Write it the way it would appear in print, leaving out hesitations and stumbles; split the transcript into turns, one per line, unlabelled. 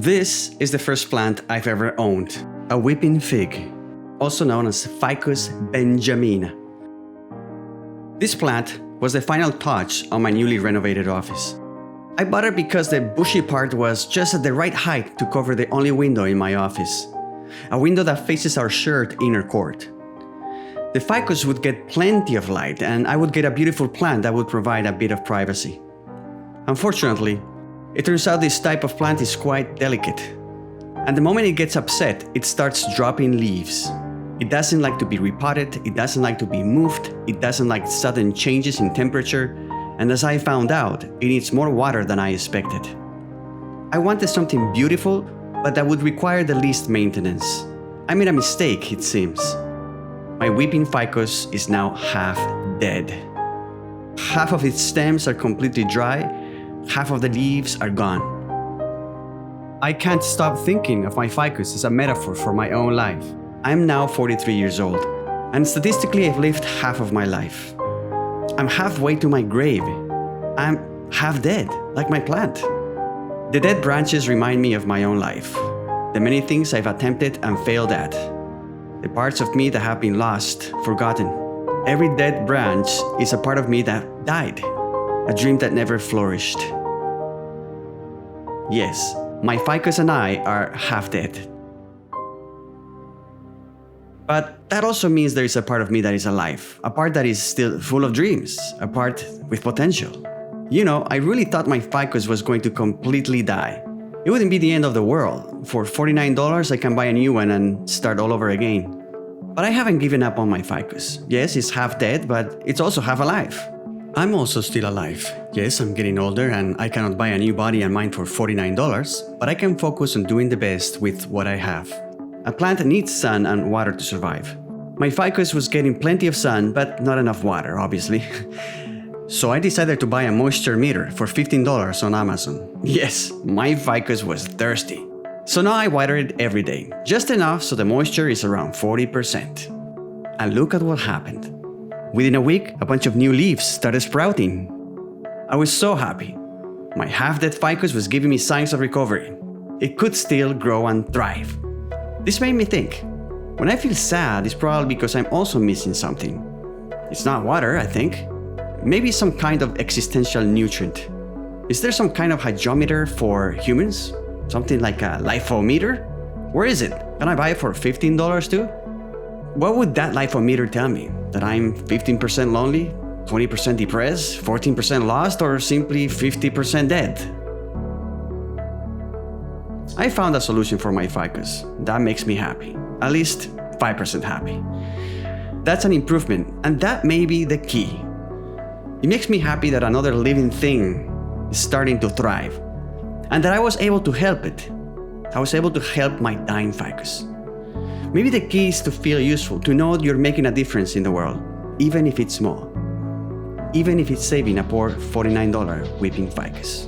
This is the first plant I've ever owned, a weeping fig, also known as Ficus benjamina. This plant was the final touch on my newly renovated office. I bought it because the bushy part was just at the right height to cover the only window in my office, a window that faces our shared inner court. The ficus would get plenty of light, and I would get a beautiful plant that would provide a bit of privacy. Unfortunately, it turns out this type of plant is quite delicate, and the moment it gets upset, it starts dropping leaves. It doesn't like to be repotted, it doesn't like to be moved, it doesn't like sudden changes in temperature, and as I found out, it needs more water than I expected. I wanted something beautiful, but that would require the least maintenance. I made a mistake, it seems. My weeping ficus is now half dead. Half of its stems are completely dry, half of the leaves are gone. I can't stop thinking of my ficus as a metaphor for my own life. I'm now 43 years old, and statistically I've lived half of my life. I'm halfway to my grave. I'm half dead, like my plant. The dead branches remind me of my own life, the many things I've attempted and failed at, the parts of me that have been lost, forgotten. Every dead branch is a part of me that died, a dream that never flourished. Yes, my ficus and I are half dead. But that also means there is a part of me that is alive, a part that is still full of dreams, a part with potential. You know, I really thought my ficus was going to completely die. It wouldn't be the end of the world. For $49, I can buy a new one and start all over again. But I haven't given up on my ficus. Yes, it's half dead, but it's also half alive. I'm also still alive. Yes, I'm getting older and I cannot buy a new body and mind for $49, but I can focus on doing the best with what I have. A plant needs sun and water to survive. My ficus was getting plenty of sun, but not enough water, obviously. So I decided to buy a moisture meter for $15 on Amazon. Yes, my ficus was thirsty. So now I water it every day, just enough so the moisture is around 40%. And look at what happened. Within a week, a bunch of new leaves started sprouting. I was so happy. My half-dead ficus was giving me signs of recovery. It could still grow and thrive. This made me think, when I feel sad, it's probably because I'm also missing something. It's not water, I think. Maybe some kind of existential nutrient. Is there some kind of hydrometer for humans? Something like a lifometer? Where is it? Can I buy it for $15 too? What would that lifometer tell me? That I'm 15% lonely, 20% depressed, 14% lost, or simply 50% dead? I found a solution for my ficus. That makes me happy. At least 5% happy. That's an improvement, and that may be the key. It makes me happy that another living thing is starting to thrive, and that I was able to help it. I was able to help my dying ficus. Maybe the key is to feel useful, to know you're making a difference in the world, even if it's small. Even if it's saving a poor $49 weeping ficus.